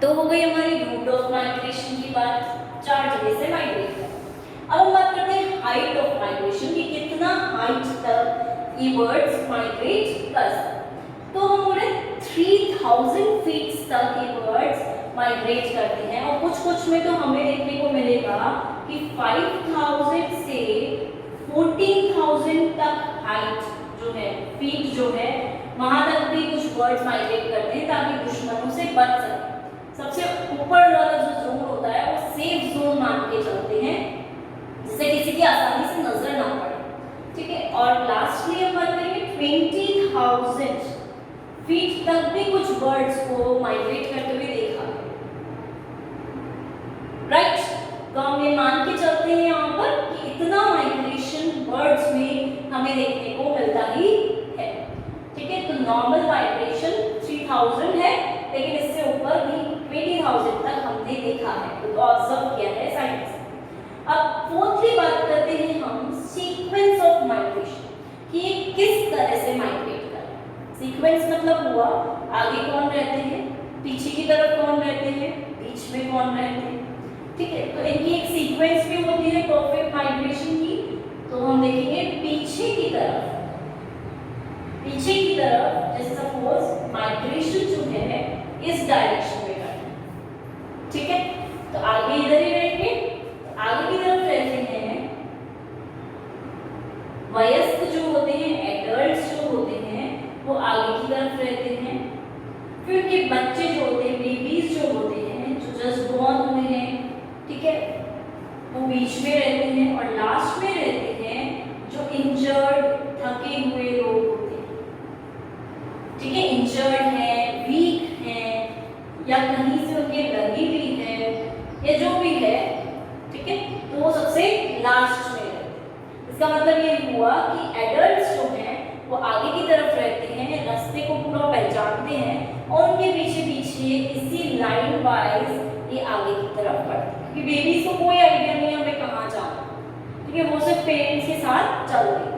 तो हो गई हमारी रूट ऑफ माइग्रेशन की बात, 4 जगह से माइग्रेट कर। अब हम बात करते हैं हाइट ऑफ माइग्रेशन की, कितना हाइट तक ये बर्ड्स माइग्रेट कर सकते। तो हम बोले 3000 फीट तक ये बर्ड्स माइग्रेट करते हैं, और कुछ में तो हमें देखने को मिलेगा कि 5000 से 14000 तक हाइट जो है, फीट जो है, वहां तक भी कुछ बर्ड्स माइग्रेट करते हैं ताकि दुश्मनों से बच सके। सबसे ऊपर वाला जो जोन होता है वो सेफ जोन मान के चलते हैं, जिससे किसी की आसानी से नजर ना पड़े, ठीक है। और लास्टली हम बात करेंगे 20000 फीट तक भी कुछ बर्ड्स को माइग्रेट करते हुए देखा है, राइट। तो हम ये मान के चलते हैं यहाँ पर कि इतना माइग्रेशन बर्ड्स में हमें देखने को मिलता ही है, ठीक है। तो नॉर्मल माइग्रेशन 3000 है, लेकिन इससे ऊपर भी 20000 तक हमने देखा है, तो ऑब्जर्व किया है साइंटिस्ट। अब फोर्थली बात करते हैं हम सीक्वेंस ऑफ माइग्रेशन, कि ये किस तरह से माइग्रेट कर रहे हैं। सीक्वेंस मतलब हुआ आगे कौन रहते हैं, पीछे की तरफ कौन रहते हैं, बीच में कौन रहते हैं, ठीक है। तो इनकी एक सीक्वेंस भी होती है परफेक्ट माइग्रेशन की। तो हम देखेंगे पीछे की तरफ, जैसे सपोज माइग्रेशन जो है इस डायरेक्शन में करना है, ठीक है। तो आगे इधर ही रहेंगे, तो आगे की तरफ रहते हैं वयस्क जो होते हैं, एडल्ट्स जो होते हैं वो आगे की तरफ रहते हैं। फिर उनके बच्चे जो होते हैं, बेबीज जो होते हैं, जो जस्ट बॉर्न हुए हैं, ठीक है, वो बीच में रहते हैं। और लास्ट में रहते हैं जो इंजर्ड, थके हुए लोग होते हैं, ठीक है, इंजर्ड है, वीक है, या कहीं से उनके लगी भी है, या जो भी है, ठीक है, तो वो सबसे लास्ट में रहते हैं। इसका मतलब ये हुआ कि एडल्ट्स जो हैं वो आगे की तरफ रहते हैं, रास्ते को पूरा पहचानते हैं, और उनके पीछे पीछे इसी लाइन वाइज ये आगे की तरफ बढ़ते हैं, क्योंकि बेबीज को कोई आइडिया नहीं है हमें कहाँ जाना, ठीक है, वो सिर्फ पेरेंट्स के साथ चल रही है।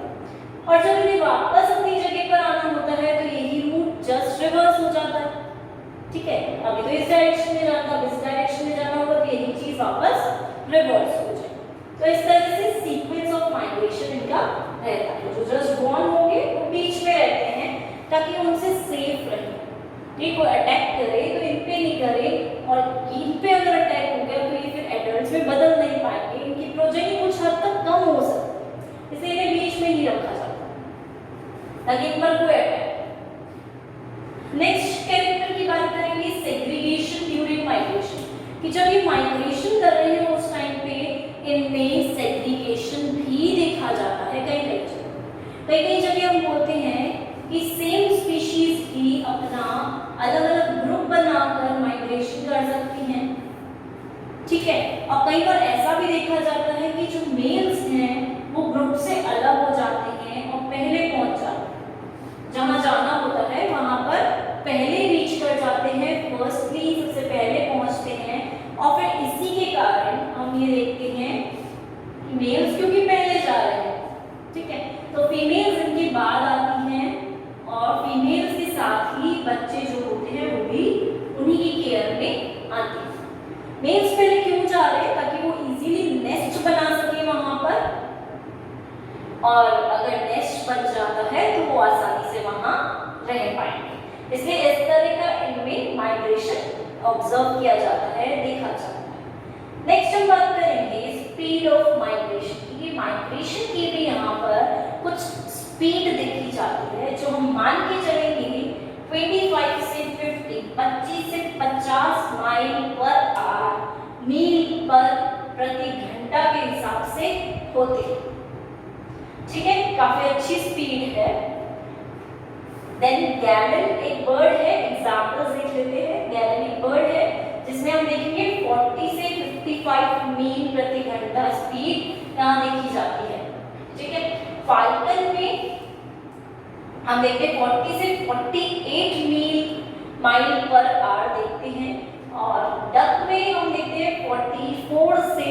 और जब इन्हें वापस अपनी जगह पर आना होता है तो यही रूट जस्ट रिवर्स हो जाता है, ठीक है। अभी तो इस डायरेक्शन में जाता, अब इस डायरेक्शन में जाना होगा, तो यही चीज वापस रिवर्स हो जाए। तो इस तरह से सीक्वेंस ऑफ माइग्रेशन इनका रहता है। जो जस्ट बॉर्न होंगे वो बीच में रहते हैं ताकि उनसे सेफ रहे, ठीक, कोई अटैक करे तो इन पे नहीं करे, और इन पे अगर अटैक हो गया तो ये फिर एडल्ट्स में बदल नहीं पाएंगे, इनकी प्रोजेनी कुछ हद तक कम हो सकती है, इसलिए इन्हें बीच में ही रखा जाता है ताकि इन पर कोई अटैक। नेक्स्ट कैरेक्टर की बात करेंगे सेग्रीगेशन ड्यूरिंग माइग्रेशन, कि जब ये माइग्रेशन कर रहे हैं उस टाइम पे इनमें सेग्रीगेशन भी देखा जाता है। कई जगह हम बोलते हैं कि सेम स्पीशीज भी अपना अलग अलग ग्रुप बनाकर माइग्रेशन कर सकती हैं, ठीक है। और कई बार ऐसा भी देखा जाता है कि जो मेल्स हैं वो ग्रुप से अलग हो जाते हैं और पहले पहुंच जाते हैं, जहां जाना होता है वहां पर पहले रीच कर जाते हैं, फर्स्टली सबसे पहले पहुंचते हैं। और फिर इसी के कारण हम ये देखते हैं कि मेल्स क्योंकि पहले जा रहे हैं, ठीक है, तो फीमेल्स इनके बाद आती हैं, और फीमेल्स के साथ ही बच्चे जो होते हैं वो भी उन्हीं की केयर में आते हैं। मेल्स पहले क्यों जा रहे हैं, ताकि वो इजीली नेस्ट बना सके वहां पर, और अगर नेस्ट बन जाता है तो वो आसानी से वहां रह पाएंगे। इसलिए इस तरह का इनमें माइग्रेशन ऑब्जर्व किया जाता है, देखा जाता है। नेक्स्ट हम बात करेंगे स्पीड ऑफ माइग्रेशन की। माइग्रेशन की भी यहाँ पर कुछ स्पीड देखी जाती है, जो हम मान के चलेंगे 25 से 25 से 50 माइल पर आवर मील पर प्रति घंटा के हिसाब से होते हैं, ठीक है, काफी अच्छी स्पीड है। देन गैलन एक बर्ड है, एग्जांपल्स देख लेते हैं। गैलन एक बर्ड है जिसमें हम देखेंगे 40 से 55 मील प्रति घंटा स्पीड यहाँ देखी जाती है, ठीक है। फाल्कन में हम देखते हैं 40 से 48 माइल पर आवर देखते हैं, और डक में हम देखते हैं 44 से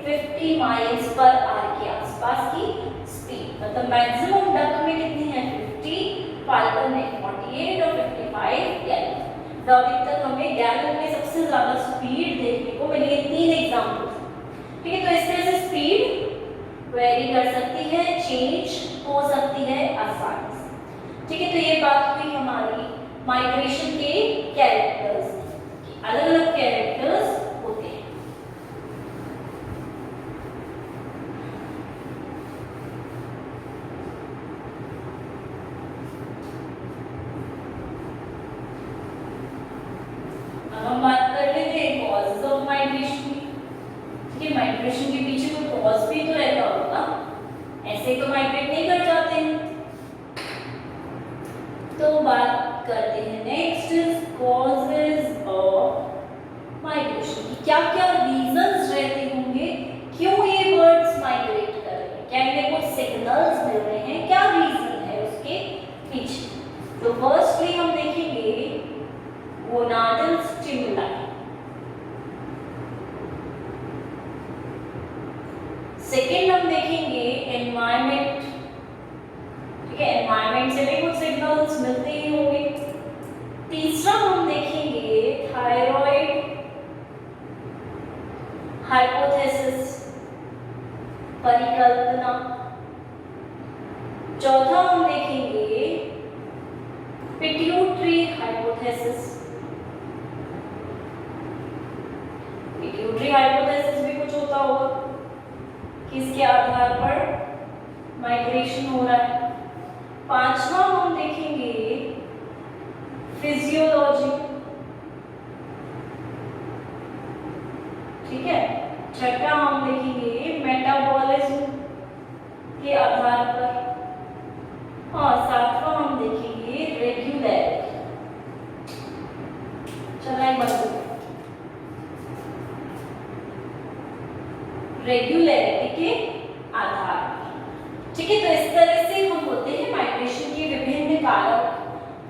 50 माइल्स पर आवर के आसपास की स्पीड। मतलब मैक्सिमम डक में कितनी है 50, फाल्कन में 48 और 55 गैलन। तो अभी तक हमें गैलन में सबसे इससे ज़्यादा स्पीड देखने को मिलेगी। 3 एग्जाम्पल, ठीक है। तो इस तरह से स्पीड वेरी कर सकती है, चेंज हो सकती है आसानी से, ठीक है। तो ये बात हुई हमारी माइग्रेशन के कैरेक्टर्स, अलग अलग कैरेक्टर्स होते हैं। अब हम बात कर लेते हैं कॉजेज ऑफ माइग्रेशन की, ठीक है। माइग्रेशन के पीछे कोई कॉज भी तो रहता होगा, ऐसे तो माइग्रेट नहीं कर जाते हैं। तो बात करते हैं next is causes of migration की, क्या क्या रीजंस रहते होंगे क्यों ये बर्ड्स माइग्रेट कर रहे हैं, क्या इन्हें कुछ सिग्नल्स मिल रहे हैं, क्या रीजन है उसके पीछे। तो फर्स्टली हम देखेंगे गोनाडल स्टिमुलाई, सेकेंड हम देखेंगे एनवायरमेंट, ठीक है। एनवायरमेंट से भी कुछ सिग्नल्स मिलते ही होंगे। तीसरा हम देखेंगे थायराइड हाइपोथेसिस, परिकल्पना। चौथा हम देखेंगे पिट्यूटरी हाइपोथेसिस, पिट्यूटरी हाइपोथेसिस भी कुछ होता होगा, किसके आधार पर माइग्रेशन हो रहा है। पांचवा हम देखेंगे फिजियोलॉजी, ठीक है। छठा हम देखेंगे मेटाबॉलिज्म के आधार पर, और सातवां हम देखेंगे रेगुलरिटी। चला एक बार रेगुलरिटी के आधार पर, ठीक है। तो इस तरह से हम बोलते हैं माइग्रेशन के विभिन्न कारक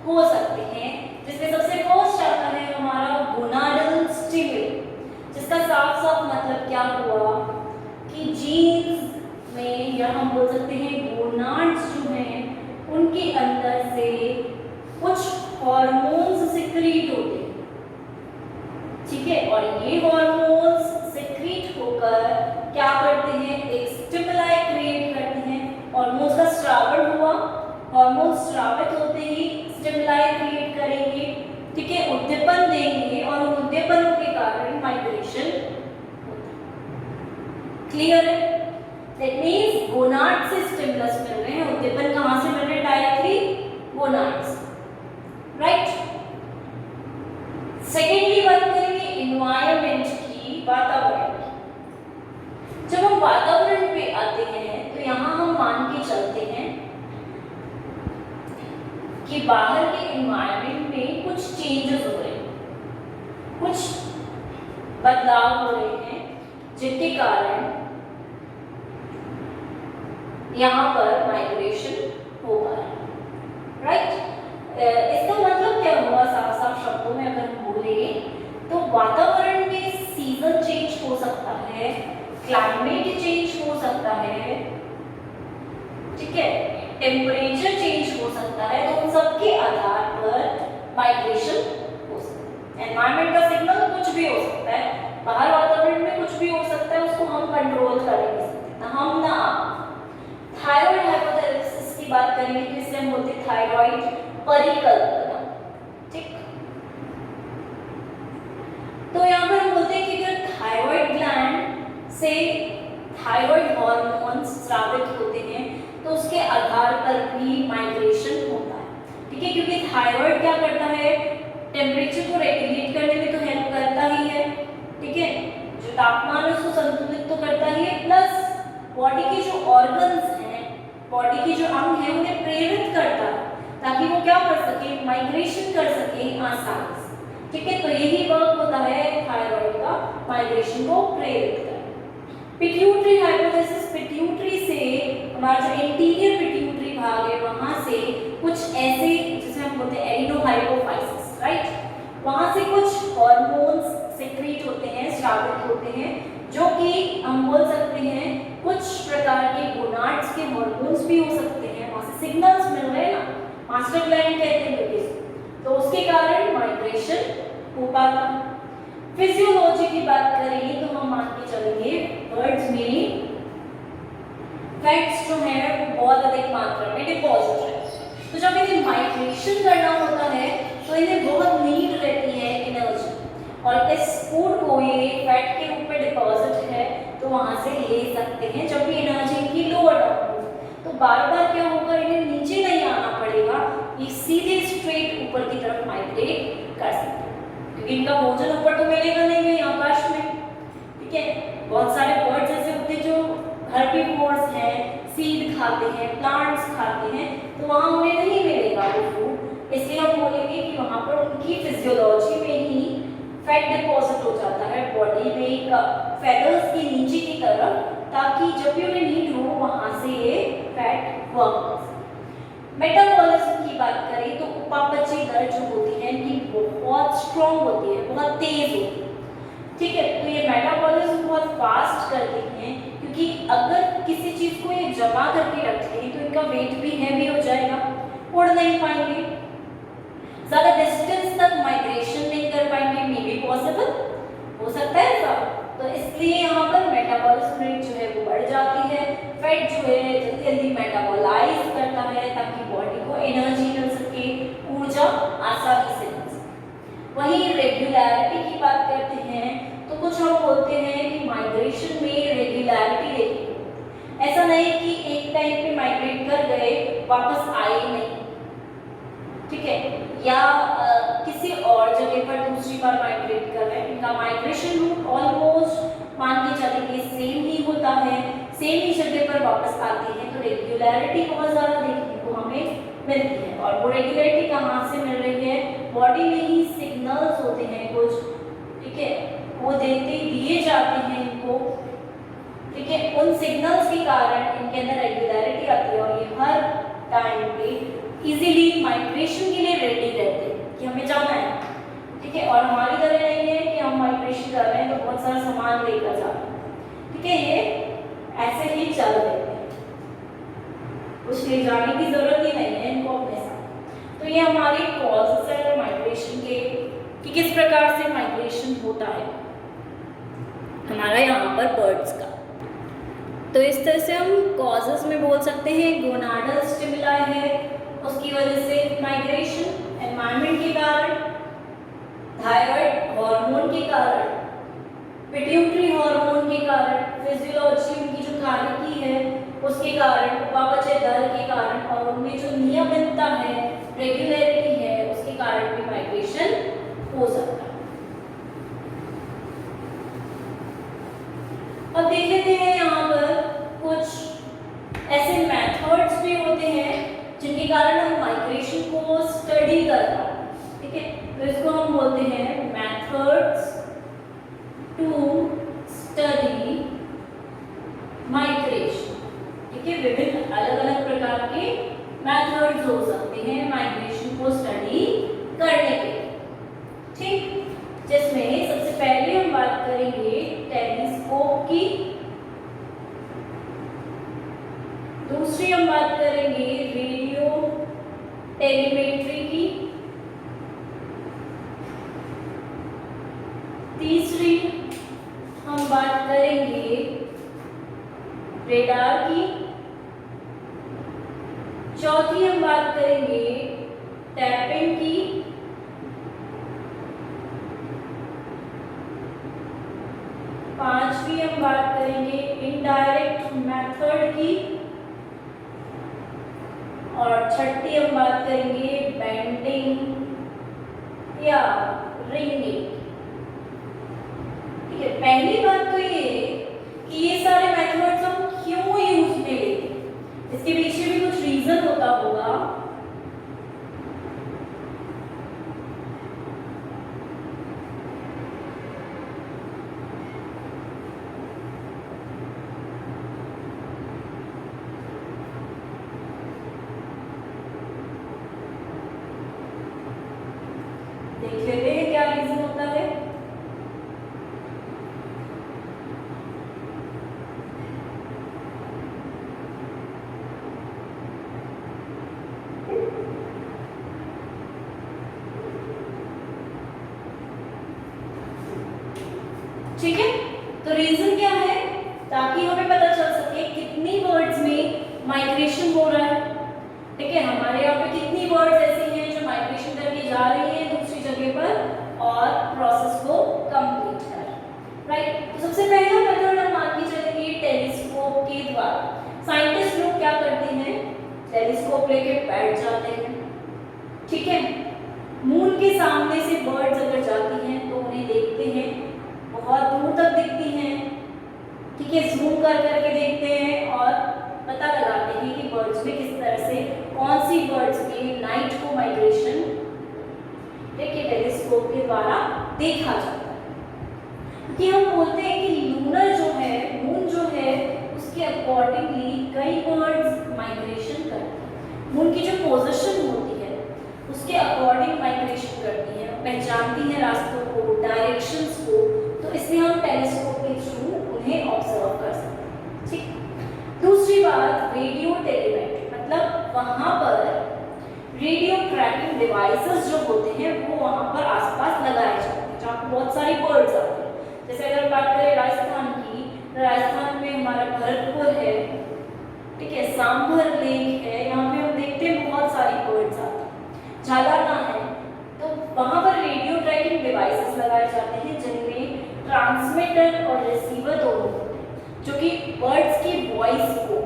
हो सकते हैं, जिसमें सबसे फर्स्ट आता है हमारा गोनाडल स्टिमुली, जिसका साफ साफ मतलब क्या हुआ कि जीन्स में, या हम बोल सकते हैं गोनाड्स जो हैं उनके अंदर से कुछ हार्मोन्स सिक्रीट होते हैं, ठीक है। और ये हार्मोन्स सिक्रीट होकर क्या करते हैं, एक स्टिमुलाई क्रिएट करते हैं। हार्मोन्स का स्रावन हुआ, हार्मोन्स स्रावित होते ही स्टिमुलाई क्रिएट करेंगे, ठीक है, उद्दीपन देंगे, और उन उद्दीपनों के कारण माइग्रेशन होता है। क्लियर है? दैट मींस गोनाड से स्टिमुलस मिल रहे हैं, उद्दीपन कहां से मिल रहे हैं, डायरेक्टली गोनाड्स, राइट। सेकेंडली बात करेंगे एनवायरनमेंट की, वातावरण की। जब हम वातावरण पे आते हैं तो यहाँ हम मान के चलते हैं कि बाहर के एनवायरनमेंट में कुछ चेंजेस हो रहे हैं, कुछ बदलाव हो रहे हैं, जिनके कारण यहाँ पर माइग्रेशन हो पा रहा है, राइट। इसका मतलब क्या हुआ, साफ साफ शब्दों में अगर हम बोले तो वातावरण में सीजन चेंज हो सकता है, क्लाइमेट चेंज हो सकता है, ठीक है, टेम्परेचर चेंज हो सकता है। तो उन सबके आधार पर माइग्रेशन हो सकता है। एनवायरनमेंट का सिग्नल कुछ भी हो सकता है, बाहर वातावरण में कुछ भी हो सकता है, उसको हम कंट्रोल कर नहीं सकते, ना हम ना आप। थायराइड हाइपोथेसिस की बात करेंगे तो इसे हम बोलते हैं थायराइड परिकल्पना, ठीक। तो यहाँ पर हम बोलते हैं कि अगर थायराइड ग्लैंड से थायराइड हार्मोन्स स्रावित होते हैं तो उसके आधार पर भी माइग्रेशन होता है, ठीक है। क्योंकि थायराइड क्या करता है, टेम्परेचर को रेगुलेट करने में तो हेल्प करता ही है, ठीक है, जो तापमान है उसको संतुलित तो करता ही है, प्लस बॉडी के जो ऑर्गन्स हैं, बॉडी के जो अंग हैं उन्हें प्रेरित करता है ताकि वो क्या कर सके, माइग्रेशन कर सके आसानी से, ठीक है। तो यही वर्क होता है थायराइड का, माइग्रेशन को प्रेरित करना। पिट्यूटरी हाइपोथेसिस, पिट्यूटरी से हमारा जो इंटीरियर पिट्यूटरी भाग है वहां से कुछ ऐसे, जिसे हम बोलते हैं एडिनोहाइपोफाइसिस, राइट, वहां से कुछ हार्मोन्स सिक्रीट होते हैं, स्रावित होते हैं, जो कि हम बोल सकते हैं कुछ प्रकार के गोनाड्स के हार्मोन्स भी हो सकते हैं, वहां से सिग्नल्स मिल रहे हैं ना, मास्टर ग्लैंड कहते हैं इसको, तो उसके कारण माइग्रेशन हो पाता। फिजियोलॉजी की बात करें तो हम मान के चलेंगे बर्ड्स में फैट्स जो है वो बहुत अधिक मात्रा में डिपॉजिट है। तो जब इन्हें माइग्रेशन करना होता है तो इन्हें बहुत नीड रहती है एनर्जी, और इस फूड को ये फैट के रूप में डिपॉजिट है तो वहां से ले सकते हैं जब भी एनर्जी इनकी लोअर डाउन हो। तो बार बार क्या होगा, इन्हें नीचे नहीं आना पड़ेगा, ये सीधे स्ट्रेट ऊपर की तरफ माइग्रेट कर सकते हैं, क्योंकि इनका भोजन ऊपर तो मिलेगा नहीं कहीं आकाश में। ठीक है, बहुत सारे बर्ड्स ऐसे होते हैं जो हर्बीवोर्स हैं, सीड खाते हैं, प्लांट्स खाते हैं, तो वहां उन्हें नहीं मिलेगा वो फूड, इसलिए हम बोलेंगे कि वहां पर उनकी फिजियोलॉजी में ही फैट डिपॉजिट हो जाता है बॉडी में फेदर्स के नीचे की तरफ, ताकि जब भी उन्हें नीड हो वहां से ये फैट वर्क कर सके। मेटाबॉलिज्म की बात करें तो उपापचय दर जो होती है इनकी बहुत स्ट्रॉन्ग होती है, बहुत तेज होती है। ठीक है, तो ये मेटाबॉलिज्म बहुत फास्ट करती हैं, क्योंकि अगर किसी चीज को ये जमा करके रखें तो इनका वेट भी हैवी हो जाएगा, उड़ नहीं पाएंगे, ज्यादा डिस्टेंस तक माइग्रेशन नहीं कर पाएंगे, मे बी पॉसिबल हो सकता है ऐसा। तो इसलिए यहाँ पर मेटाबॉलिज्म रेट जो है वो बढ़ जाती है, फैट जो है जल्दी जल्दी मेटाबॉलाइज करता है ताकि बॉडी को एनर्जी मिल सके, ऊर्जा आसानी से मिल सके। वहीं रेगुलरिटी की बात करते हैं तो कुछ हम बोलते हैं कि माइग्रेशन में रेगुलरिटी देखिए, ऐसा नहीं कि एक टाइम पे माइग्रेट कर गए वापस आए नहीं, ठीक है, या किसी और जगह पर दूसरी बार माइग्रेट कर रहे हैं, इनका माइग्रेशन रूट ऑलमोस्ट मान के चलेंगे सेम ही होता है, सेम ही जगह पर वापस आते हैं, तो रेगुलरिटी बहुत ज़्यादा देखने को हमें मिलती है। और वो रेगुलरिटी कहाँ से मिल रही है, बॉडी में ही सिग्नल्स होते हैं कुछ, ठीक है, वो दिए जाते हैं इनको, ठीक है, उन सिग्नल्स के कारण इनके अंदर रेगुलरिटी आती है और ये हर टाइम पे इजीली माइग्रेशन के लिए रेडी रहते हैं कि हमें जाना है। ठीक है, और हमारी तरह नहीं है कि हम माइग्रेशन कर रहे हैं तो बहुत सारा सामान लेकर जा रहे हैं, ठीक है, ये ऐसे ही चल देते हैं, कुछ ले जाने की जरूरत ही नहीं है इनको अपने साथ। तो ये हमारे कॉजेस है माइग्रेशन के कि किस प्रकार से माइग्रेशन होता है हमारा यहाँ पर बर्ड्स का। तो इस तरह से हम कॉजेस में बोल सकते हैं गोनाडल स्टिमुलाई है, उसकी वजह से माइग्रेशन, एनवायरनमेंट के कारण, थायराइड हार्मोन के कारण, पिट्यूटरी हार्मोन के कारण, फिजियोलॉजी उनकी जो खाने की है उसके कारण, उपापचय दर के कारण, और उनमें जो नियमितता है, रेगुलरिटी है, उसके कारण भी माइग्रेशन हो सकता है। अब देख लेते हैं यहाँ पर कुछ ऐसे मेथड्स भी होते हैं जिनके कारण हम माइग्रेशन को स्टडी कर रहे हैं, ठीक है, तो इसको हम बोलते हैं मेथड्स टू स्टडी माइग्रेशन। ठीक है, विभिन्न अलग अलग प्रकार के मेथड्स हो सकते हैं माइग्रेशन को स्टडी करने के, ठीक, जिसमें सबसे पहले हम बात करेंगे टेलीस्कोप की, दूसरी हम बात करेंगे रेडियो टेलीमेट्री की, तीसरी हम बात करेंगे रेडार की, चौथी हम बात करेंगे टैपिंग की, पांचवी हम बात करेंगे इनडायरेक्ट मेथड की, और छठी हम बात करेंगे बेंडिंग या रिंगिंग। ठीक है, पहली बात तो ये कि ये सारे मेथड्स हम क्यों यूज में लेते हैं, इसके पीछे भी कुछ रीजन होता होगा। देख लेते हैं क्या रीजन होता ठीक है, तो रीजन क्या है, ताकि हमें पता चल सके कितनी बर्ड्स में माइग्रेशन हो रहा है। ठीक है, हमारे यहाँ पे कितनी बर्ड्स ऐसी हैं जो माइग्रेशन करके जा रही हैं दूसरी जगह पर और प्रोसेस को कंप्लीट कर, राइट। तो सबसे पहला मेथड हम मान के चलेंगे टेलीस्कोप के द्वारा। साइंटिस्ट लोग क्या करते हैं, टेलीस्कोप लेके बैठ जाते हैं, ठीक है, मून के सामने से बर्ड्स अगर जाती हैं तो उन्हें देखते हैं, बहुत दूर तक दिखती हैं, ठीक है, जूम कर करके देखते हैं और पता लगाते हैं कि बर्ड्स में किस तरह से कौन सी बर्ड्स में नाइट को माइग्रेशन, ठीक है, टेलीस्कोप के द्वारा देखा जाता है। क्योंकि हम बोलते हैं कि लूनर जो है, मून जो है, उसके अकॉर्डिंगली कई बर्ड्स माइग्रेशन करती हैं। मून की जो पोजीशन होती है उसके अकॉर्डिंग माइग्रेशन करती है, पहचानती है रास्तों को, डायरेक्शंस को, तो इसलिए हम टेलीस्कोप के थ्रू उन्हें ऑब्जर्व कर सकते हैं, ठीक। दूसरी बात, रेडियो टेलीमेट्री, मतलब वहाँ पर रेडियो ट्रैकिंग डिवाइसेस जो होते हैं वो वहाँ पर आसपास लगाए जाते हैं जहाँ पर बहुत सारी बर्ड्स आती हैं। जैसे अगर बात करें राजस्थान की, तो राजस्थान में हमारा भरतपुर है, ठीक है, सांभर लेक है, यहाँ पे हम देखते हैं बहुत सारी बर्ड्स आती हैं। झालाना है, तो वहाँ पर रेडियो ट्रैकिंग डिवाइसेस लगाए जाते हैं जिनमें ट्रांसमीटर और रिसीवर दोनों होते हैं, जो कि बर्ड्स की वॉइस को,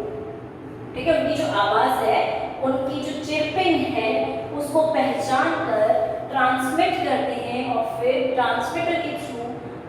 ठीक है, उनकी जो आवाज़ है, उनकी जो चिरपिंग है, उसको पहचान कर ट्रांसमिट करते हैं और फिर ट्रांसमीटर के थ्रू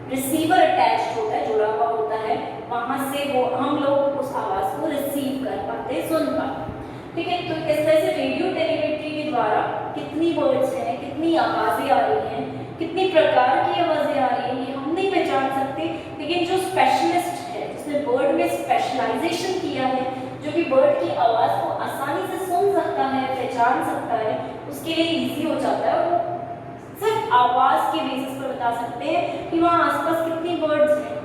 रिसीवर अटैच्ड होता है, जुड़ा हुआ होता है, वहाँ से वो हम लोग उस आवाज़ को रिसीव कर पाते हैं, सुन पाते हैं, ठीक है। तो इस तरह से रेडियो टेलीमेट्री के द्वारा कितनी बर्ड्स हैं, कितनी आवाज़ें आ रही हैं, कितनी प्रकार की आवाज़ें आ रही हैं, ये हम नहीं पहचान सकते, लेकिन जो स्पेशलिस्ट है, जिसने बर्ड में स्पेशलाइजेशन किया है, जो कि बर्ड की आवाज़ को आसानी से सुन सकता है, पहचान सकता है, उसके लिए इजी हो जाता है। वो सिर्फ आवाज़ के बेसिस पर बता सकते हैं कि वहाँ आसपास कितनी बर्ड्स हैं,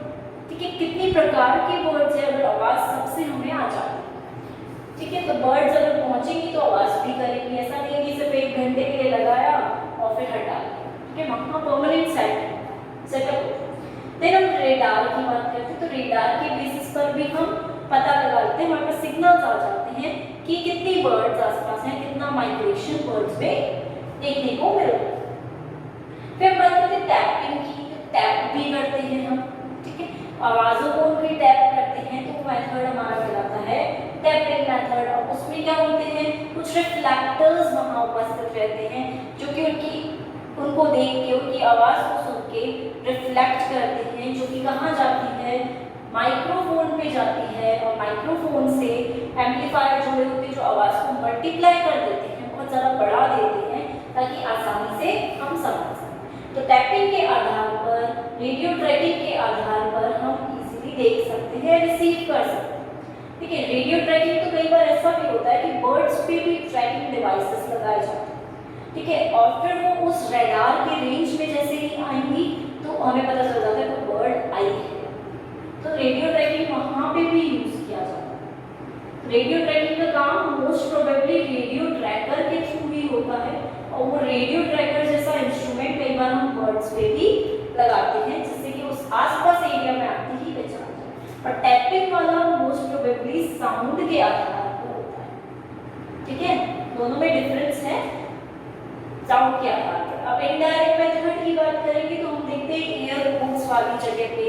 ठीक है, कितनी प्रकार की बर्ड्स हैं, अगर आवाज़ सबसे हमें आ जाती है, ठीक है। तो बर्ड्स अगर पहुँचेंगी तो आवाज़ भी करेंगी, ऐसा नहीं है कि सिर्फ 1 घंटे के लिए लगाया और फिर हटा दिया, ठीक है, वहाँ परमानेंट सेटअप। देन हम रेडार की बात करते हैं, तो रेडार के बेसिस पर भी हम पता लगा लेते हैं, हमारे पास सिग्नल्स आ जाते हैं कि कितनी बर्ड्स आसपास हैं, कितना माइग्रेशन बर्ड्स में देखने को मिल रहा है। फिर बात करते हैं टैपिंग की, टैप भी करते हैं हम, ठीक है, आवाज़ों को उनकी टैप करते हैं, तो मेथड हमारा कहलाता है टैपिंग मेथड। और उसमें क्या होते हैं, कुछ रिफ्लेक्टर्स वहाँ उपस्थित रहते हैं जो कि उनको देख के, उनकी आवाज़ को सुन के रिफ्लेक्ट करते हैं, जो कि कहाँ जाती है, माइक्रोफोन पे जाती है, और माइक्रोफोन से एम्पलीफायर जुड़े होते हैं जो आवाज़ को मल्टीप्लाई कर देते हैं, बहुत ज़्यादा बढ़ा देते हैं, ताकि आसानी से हम समझ सकें। तो टैपिंग के आधार पर, रेडियो ट्रैकिंग के आधार पर हम इजीली देख सकते हैं, रिसीव कर सकते हैं, ठीक है। रेडियो ट्रैकिंग तो कई बार ऐसा भी होता है कि बर्ड्स पे भी ट्रैकिंग डिवाइसेस लगाए जाते हैं, ठीक है, और फिर वो उस रडार के रेंज में जैसे ही आएंगी तो हमें पता चल जाता है कोई बर्ड आई है, तो रेडियो ट्रैकिंग वहाँ पे भी यूज़ किया जाता है। रेडियो ट्रैकिंग का काम मोस्ट प्रोबेबली रेडियो ट्रैकर के थ्रू ही होता है, और वो रेडियो ट्रैकर जैसा इंस्ट्रूमेंट कई बार हम बर्ड्स पे भी लगाते हैं, जिससे कि उस आसपास एरिया में आती ही पहचान जाए। और टैपिंग वाला मोस्ट प्रोबेबली साउंड के आधार पर होता है, ठीक है, दोनों में डिफरेंस है साउंड के आधार पर। अब इनडायरेक्ट मेथड की बात करेंगे तो हम देखते हैं एयरपोर्ट्स वाली जगह पे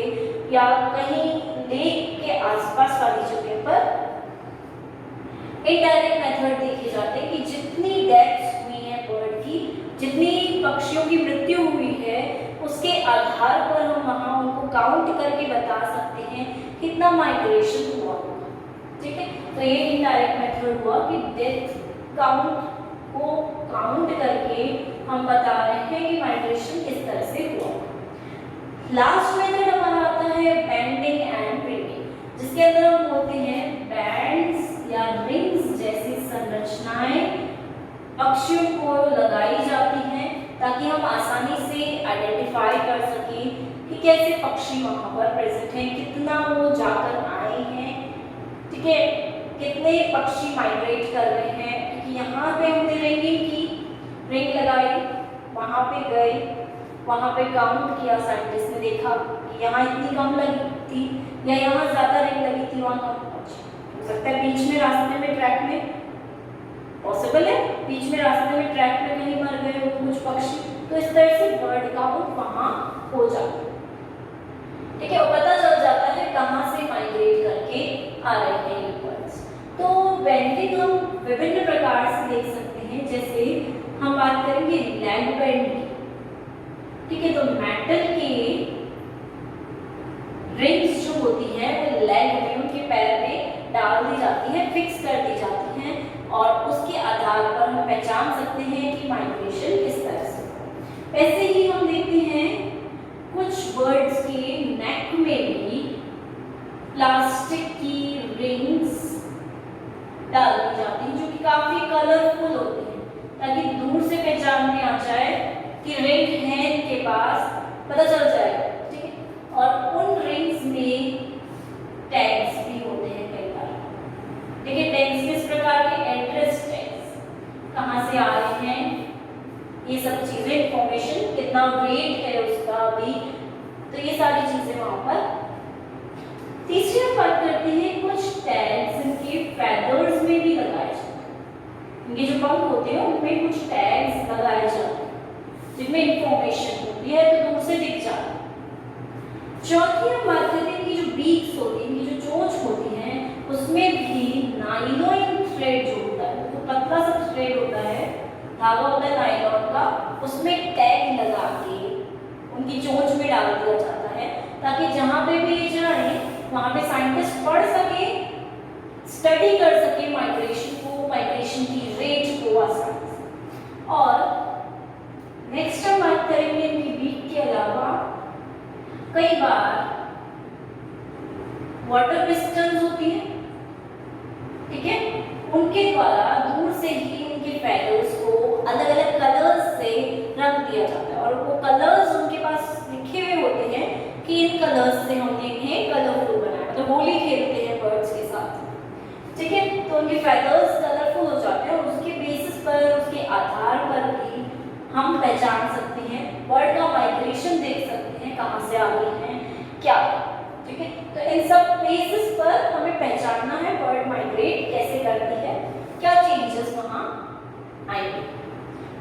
या कहीं लेक के आसपास वाली जगह पर इनडायरेक्ट मेथड देखे जाते हैं कि जितनी डेथ्स हुई है बर्ड की, जितनी पक्षियों की मृत्यु हुई है, उसके आधार पर हम वहाँ उनको काउंट करके बता सकते हैं कितना माइग्रेशन हुआ, ठीक है। तो ये इनडायरेक्ट मेथड हुआ कि डेथ काउंट को काउंट करके हम बता रहे हैं कि माइग्रेशन किस तरह से हुआ। लास्ट मेथड हमारा आता है बैंडिंग एंड रिंगिंग, जिसके अंदर हम बोलते हैं बैंड्स या रिंग्स जैसी संरचनाएं पक्षियों को लगाई जाती हैं, ताकि हम आसानी से आइडेंटिफाई कर सकें कि कैसे पक्षी वहाँ पर प्रेजेंट हैं, कितना वो जाकर आए हैं, ठीक है, कितने पक्षी माइग्रेट कर रहे हैं। क्योंकि यहाँ पे हमने रिंगिंग की, रिंग लगाई, वहाँ पे गए, वहाँ पे काउंट किया साइंटिस्ट ने, देखा कि यहाँ इतनी कम लगी थी या यहाँ ज़्यादा रेंग लगी थी, वहाँ कम पहुँची। हो सकता है बीच में रास्ते में ट्रैक में, पॉसिबल है बीच में रास्ते में ट्रैक में कहीं मर गए हो कुछ पक्षी, तो इस तरह से बर्ड काउंट वहाँ हो जाता है। ठीक है, और पता चल जाता है कहाँ से माइग्रेट करके आ रहे हैं ये बर्ड्स। तो बेंडिंग हम विभिन्न प्रकार से देख सकते हैं, जैसे हम बात करेंगे लेग बेंड की। ठीक है, तो मेटल की रिंग्स जो होती है वो लेग में, उनके पैर में डाल दी जाती है, फिक्स कर दी जाती हैं, और उसके आधार पर हम पहचान सकते हैं कि माइग्रेशन किस तरह से। ऐसे ही हम देखते हैं कुछ बर्ड्स के नेक में भी प्लास्टिक की रिंग्स डाल दी जाती हैं, जो कि काफी कलरफुल होती हैं, ताकि दूर से पहचान में आ जाए कि रिंग है इनके पास, पता चल जाएगा। ठीक है, और उन रिंग्स में टैग्स भी होते हैं कई बार। ठीक है, टैग्स किस प्रकार के, एड्रेस टैग्स, कहाँ से आ रहे हैं, ये सब चीजें, इंफॉर्मेशन, कितना वेट है उसका भी, तो ये सारी चीजें वहां पर। तीसरी हम बात करते हैं कुछ टैग्स इनके फेदर्स में भी लगाए जाते हैं। इनके जो पंख होते हैं उनमें कुछ टैग्स लगाए जाते हैं जिनमें इंफॉर्मेशन होती है, तो दूर से दिख जाता है। चौथी हम बात करते हैं कि जो बीक्स होती हैं, इनकी जो चोंच होती है, उसमें भी नाइलॉन थ्रेड जो होता है, तो पतला सा थ्रेड होता है, धागा होता है नायलॉन का, उसमें टैग लगा के उनकी चोंच में डाल दिया जाता है, ताकि जहां पे भी ये जाए वहां पे साइंटिस्ट पढ़ सके, स्टडी कर सके माइग्रेशन को, माइग्रेशन की रेट को आसानी से। और नेक्स्ट हम बात करेंगे इनकी बीक के अलावा कई बार वाटर पिस्टल्स होती हैं। ठीक है, उनके द्वारा दूर से ही उनके फेदर्स को अलग अलग कलर्स से रंग दिया जाता है, और वो कलर्स उनके पास लिखे हुए होते हैं कि इन कलर्स से हमने इन्हें कलरफुल बनाया, तो होली खेलते हैं बर्ड्स के साथ। ठीक है, तो उनके फेदर्स कलरफुल हो जाते हैं, और उसके बेसिस पर, उसके आधार पर भी हम पहचान सकते हैं, बर्ड का माइग्रेशन देख सकते हैं, कहाँ से आ रही हैं, क्या। ठीक है, तो इन सब बेसिस पर हमें पहचानना है बर्ड माइग्रेट कैसे करती है, क्या चेंजेस वहाँ आएंगे।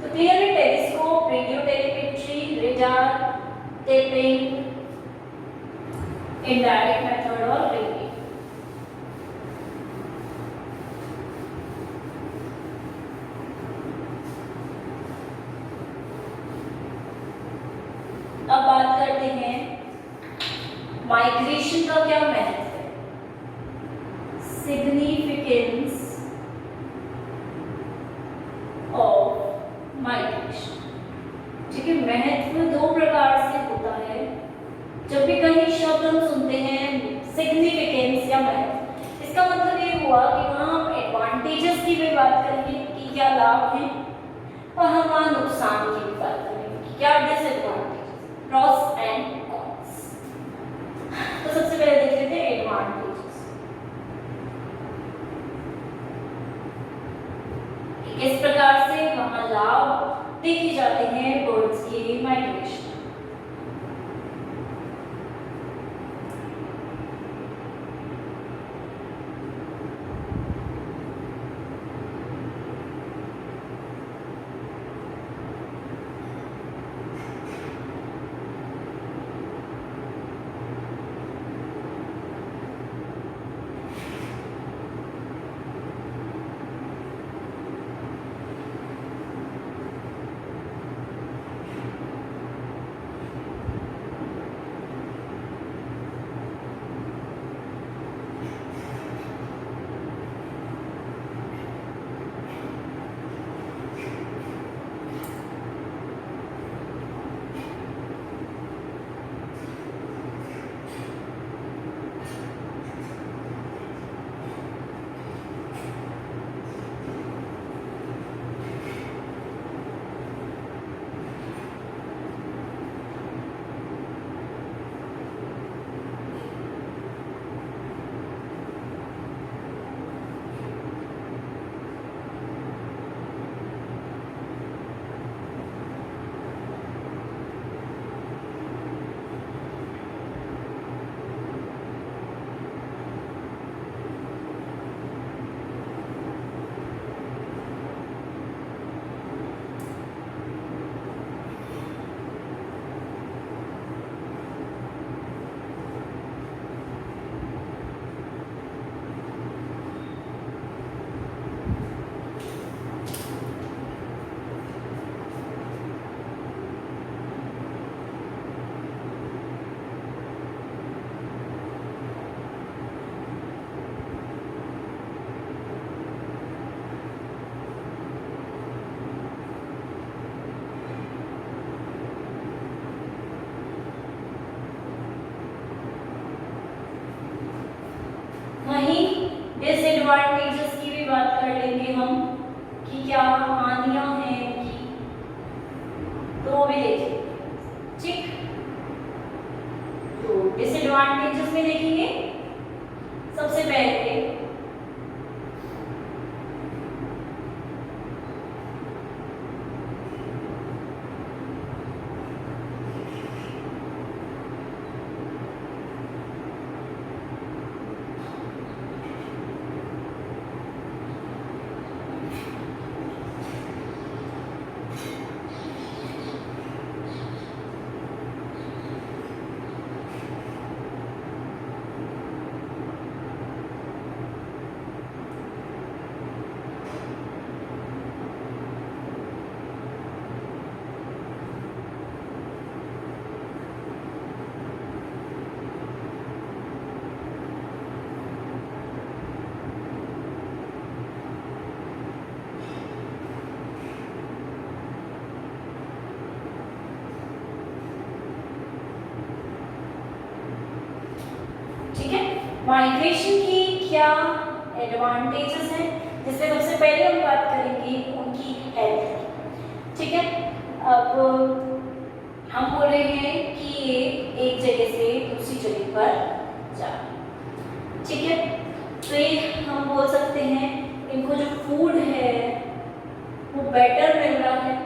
तो clearly telescope, radio telemetry, radar, tapping, indirect method और रिंगिंग। अब बात करते हैं माइग्रेशन का क्या महत्व है, सिग्निफिकेंस ऑफ माइग्रेशन। ठीक है, महत्व दो प्रकार से होता है। जब भी कहीं शब्द हम सुनते हैं सिग्निफिकेंस या महत्व, इसका मतलब ये हुआ कि वहाँ हम एडवांटेजेस की भी बात करेंगे कि क्या लाभ है, और हम वहाँ नुकसान की भी बात करेंगे कि क्या डिसएडवांटेज, प्रॉस एंड कॉन्स। तो सबसे पहले देख लेते हैं एडवांटेजेस। किस प्रकार से वहाँ लाभ देखे जाते हैं बर्ड्स के माइग्रेशन। डिसएडवांटेजेस की भी बात कर लेंगे हम कि क्या हानियां हैं इनकी, तो वो भी देखेंगे। ठीक, तो डिसएडवांटेजेस में देखेंगे सबसे पहले माइग्रेशन की क्या एडवांटेजेस हैं, जिसमें सबसे पहले हम बात करेंगे उनकी हेल्थ। ठीक है, अब हम बोल रहे हैं कि ये एक जगह से दूसरी जगह पर जाए। ठीक है, तो ये हम बोल सकते हैं इनको जो फूड है वो बेटर मिल रहा है,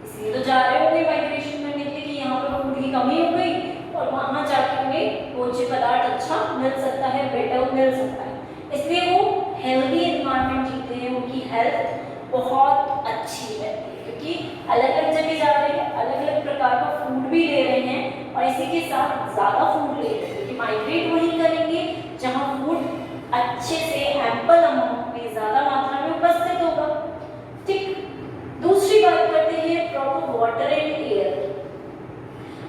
इसलिए तो जा रहे होंगे माइग्रेशन करने के लिए कि यहाँ पर फूड की कमी हो गई और वहाँ जाके हमें भोज्य पदार्थ अच्छा मिल सकता है, बेटर मिल सकता है, इसलिए वो हेल्दी एनवायरनमेंट जीते हैं, उनकी हेल्थ बहुत अच्छी रहती है क्योंकि अलग अलग जगह जा रहे हैं, अलग अलग प्रकार का फूड भी ले रहे हैं और इसी के साथ ज़्यादा फूड ले रहे हैं क्योंकि माइग्रेट वहीं करेंगे जहाँ फूड अच्छे से एम्पल अमाउंट में ज़्यादा मात्रा में उपस्थित होगा। ठीक, दूसरी बात करते हैं प्रॉपर वाटर एंड एयर की।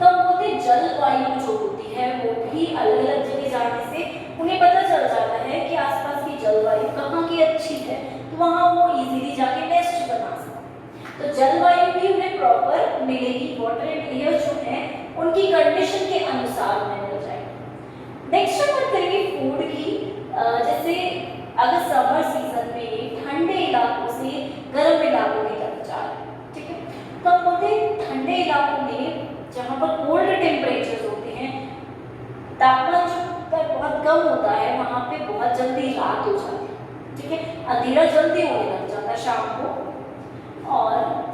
तो हम बोलते हैं जलवायु जो होती है वो भी अलग अलग जगह जाने से उन्हें पता चल जाता है कि आसपास की जलवायु कहाँ की अच्छी है, तो वहाँ वो इजीली जाके नेस्ट बना सकते। तो जलवायु भी उन्हें प्रॉपर मिलेगी, वाटर एंड एयर जो है उनकी कंडीशन के अनुसार उन्हें मिल जाएगी। नेक्स्ट हम बात करेंगे फूड की। जैसे अगर समर सीजन में ठंडे इलाकों से गर्म इलाकों की तरफ जा रहे हैं, ठीक है, तो हम बोलते हैं ठंडे इलाकों में जहाँ पर कोल्ड टेम्परेचर होते हैं, तापमान जो बहुत कम होता है, वहाँ पे बहुत जल्दी रात हो जाती है। ठीक है, अंधेरा जल्दी होने लग जाता है शाम को। और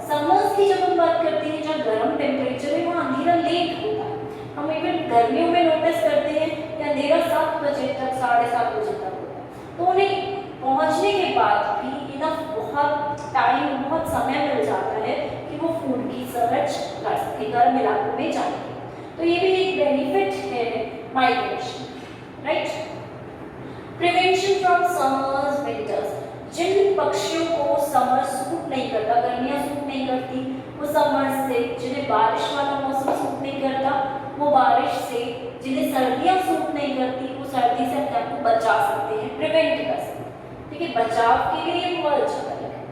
समर्स की जब हम बात करते हैं जहाँ गर्म टेम्परेचर है वहाँ अंधेरा लेट होता है। हम इवन गर्मियों में नोटिस करते हैं कि अंधेरा 7 बजे तक, 7:30 बजे तक होता है, तो उन्हें पहुँचने के बाद भी इनफ बहुत टाइम, बहुत समय मिल जाता है कि वो फूड की सर्च कर सके गर्म इलाकों में जाने के। तो ये भी एक बेनिफिट है migration, right. Prevention from summers winters, जिन पक्षियों को समर सूट नहीं करता, गर्मियाँ सूट नहीं करती, वो समर से, जिन्हें बारिश वाला मौसम सूट नहीं करता वो बारिश से, जिन्हें सर्दियाँ सूट नहीं करती वो सर्दी से अपने आप को बचा सकते हैं, प्रिवेंट कर सकते हैं। ठीक है, बचाव के लिए बहुत अच्छा तरीका है।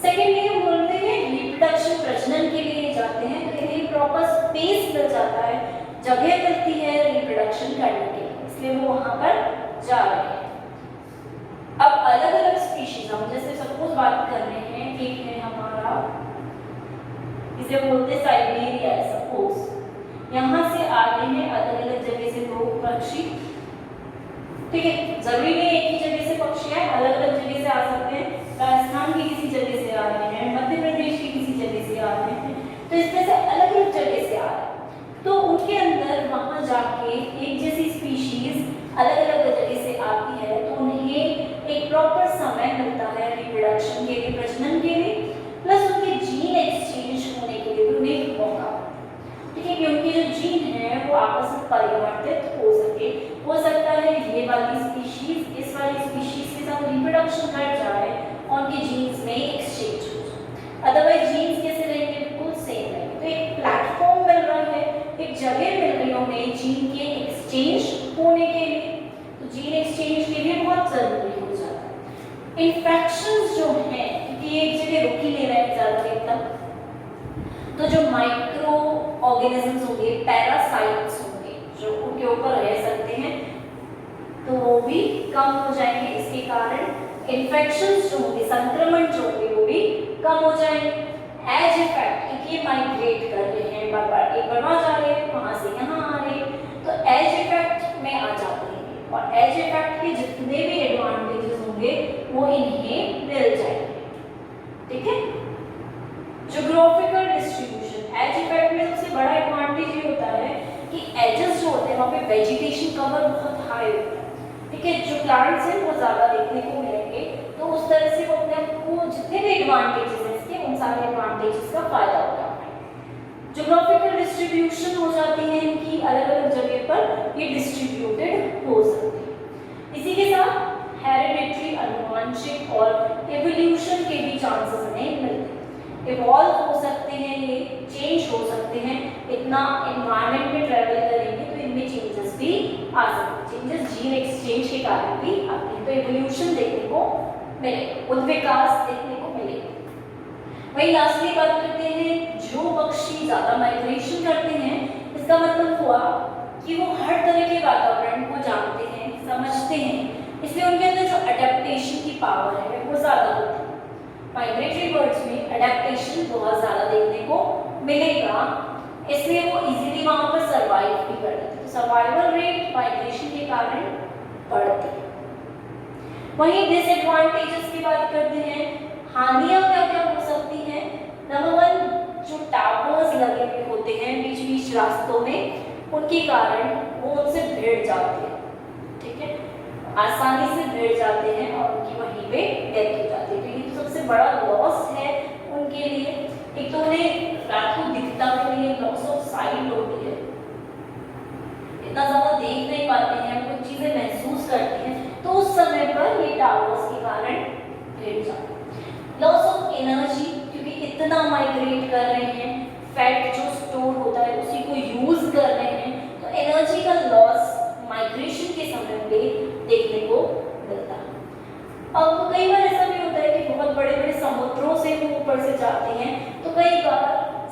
सेकेंडली हम बोलते हैं रिप्रोडक्शन, प्रजनन के लिए जाते हैं तो इन्हें प्रॉपर स्पेस मिल जाता है, जगह मिलती है रिप्रोडक्शन करने के लिए, इसलिए वो वहाँ पर जा रहे हैं। अब अलग अलग स्पीशीज हम जैसे सपोज बात कर रहे हैं, एक है हमारा, इसे बोलते हैं साइबेरिया, सपोज यहाँ से आ रहे हैं अलग अलग जगह से लोग, पक्षी। ठीक है, जरूरी नहीं एक ही जगह से पक्षी आए, अलग अलग जगह से आ सकते हैं। राजस्थान की किसी जगह से आ रहे हैं, मध्य प्रदेश की किसी जगह से आ रहे हैं, तो इस तरह से अलग अलग जगह से आ रहे हैं। तो उनके अंदर वहाँ जाके एक जैसी स्पीशीज अलग अलग जगह से आती है तो उन्हें एक प्रॉपर समय मिलता है रिप्रोडक्शन के लिए, प्रजनन के लिए, प्लस उनके जीन एक्सचेंज होने के लिए भी उन्हें एक मौका। ठीक है, कि उनके जो जीन है वो आपस में परिवर्तित हो सके। हो सकता है ये वाली स्पीशीज इस वाली स्पीशीज के साथ रिप्रोडक्शन कर जाए और उनके जीन्स में एक्सचेंज हो जाए, अदरवाइज जीन्स कैसे रहेंगे, बिल्कुल सेम रहेंगे। तो एक प्लेटफॉर्म मिल रहा है, एक जगह मिल रही है उन्हें जीन के एक्सचेंज होने के लिए, तो जीन एक्सचेंज के लिए बहुत जरूरी हो जाता है। इन्फेक्शंस जो हैं, क्योंकि ये एक जगह रुक ही नहीं रहे ज़्यादा देर तक, तो जो माइक्रो ऑर्गेनिजम्स होंगे, पैरासाइट्स होंगे जो उनके ऊपर रह सकते हैं, तो वो भी कम हो जाएंगे। इसके कारण इन्फेक्शंस जो होंगे, संक्रमण जो होंगे वो भी कम हो जाएंगे। एज इफेक्ट, क्योंकि ये माइग्रेट कर रहे हैं, बार बार एक बार वहाँ जा रहे हैं, वहाँ से यहाँ आ रहे हैं, तो एज इफेक्ट में आ जाते हैं और एज इफेक्ट के जितने भी एडवांटेजेस होंगे वो इन्हें मिल जाएंगे। ठीक है, ज्योग्राफिकल डिस्ट्रीब्यूशन, एज इफेक्ट में सबसे बड़ा एडवांटेज ये होता है कि एजेस जो होते हैं वहाँ पे वेजिटेशन कवर बहुत हाई होता है। ठीक है, जो प्लांट्स हैं वो ज़्यादा देखने को मिलेंगे, तो उस तरह से वो अपने को जितने भी एडवांटेजेस हैं इसके उन सारे एडवांटेजेस का फायदा होता है। ज्योग्राफिकल डिस्ट्रीब्यूशन हो जाती है इनकी, अलग अलग जगह पर ये डिस्ट्रीब्यूटेड हो सकती है। इसी के साथ हेरिडिटरी, अनुवांशिक और एवोल्यूशन के भी चांसेस हमें मिलते हैं। इवॉल्व हो सकते हैं, ये चेंज हो सकते हैं, इतना एनवायरनमेंट में ट्रेवल करेंगे तो इनमें चेंजेस भी आ सकते हैं, चेंजेस जीन एक्सचेंज के कारण भी आते हैं, तो एवोल्यूशन देखने को मिलेगा, उद्विकास देखने को मिलेगा। वही लास्टली बात करते हैं, जो पक्षी ज़्यादा माइग्रेशन करते हैं इसका मतलब हुआ कि वो हर तरह के वातावरण को जानते हैं, समझते हैं, इसलिए उनके अंदर जो अडेप्टेशन की पावर है वो ज़्यादा होती है। माइग्रेटरी बर्ड्स में अडेप्टेशन बहुत ज़्यादा देखने को मिलेगा, इसलिए वो इजीली वहाँ पर सर्वाइव भी करते हैं, तो सर्वाइवल रेट माइग्रेशन के कारण बढ़ती है। वहीं डिसएडवांटेजेस की बात करते हैं, हानियाँ क्या क्या हो सकती हैं। नंबर 1, जो टावर्स लगे हुए होते हैं बीच बीच रास्तों में, उनके कारण वो उनसे भिड़ जाते हैं। ठीक है, आसानी से भिड़ जाते हैं और उनकी वहीं पे डेथ हो जाती है, तो ये तो सबसे बड़ा लॉस है उनके लिए। एक तो उन्हें रात को दिखता भी नहीं है, लॉस ऑफ साइट होती है, इतना ज़्यादा देख नहीं पाते हैं, कुछ चीज़ें महसूस करते हैं, तो उस समय पर ये टावर्स के कारण भिड़ जाते हैं। लॉस ऑफ एनर्जी, क्योंकि इतना माइग्रेट कर रहे हैं, फैट जो स्टोर होता है उसी को यूज़ कर रहे हैं, तो एनर्जी का लॉस माइग्रेशन के समय पे देखने को मिलता है। अब कई बार ऐसा भी होता है कि बहुत बड़े बड़े समुद्रों से वो ऊपर से जाते हैं, तो कई बार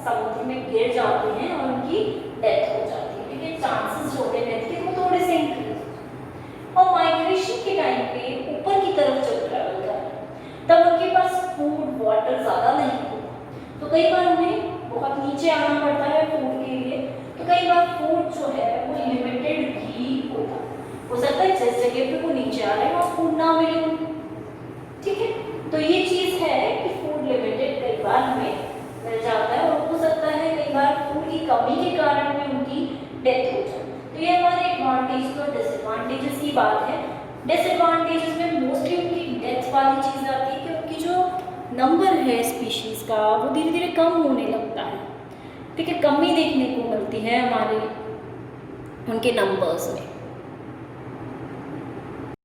समुद्र में गिर जाते हैं और उनकी डेथ हो जाती है, क्योंकि चांसेस जो होते हैं डेथ के वो थोड़े से इंक्रीज होते हैं। और माइग्रेशन के टाइम पे ऊपर की तरफ जब ट्रैवल कर रहे हैं तब उनके पास फूड वाटर ज़्यादा नहीं होता, तो कई बार उन्हें बहुत नीचे आना पड़ता है फूड के लिए, तो कई बार फूड जो है वो लिमिटेड भी होता है, हो सकता है जिस जगह पे वो नीचे आ रहे हैं वहाँ फूड ना मिले उन्हें। ठीक है, तो ये चीज़ है कि फूड लिमिटेड कई बार हमें मिल जाता है, और हो सकता है कई बार फूड की कमी के कारण भी उनकी डेथ हो जाए। तो ये हमारे एडवांटेज और डिसएडवांटेजेस की बात है। डिसएडवांटेजेस में मोस्टली उनकी डेथ वाली चीज़ आती है कि उनकी जो नंबर है स्पीशीज़ का वो धीरे धीरे कम होने लगता है। ठीक है, कमी देखने को मिलती है हमारे उनके नंबर्स में।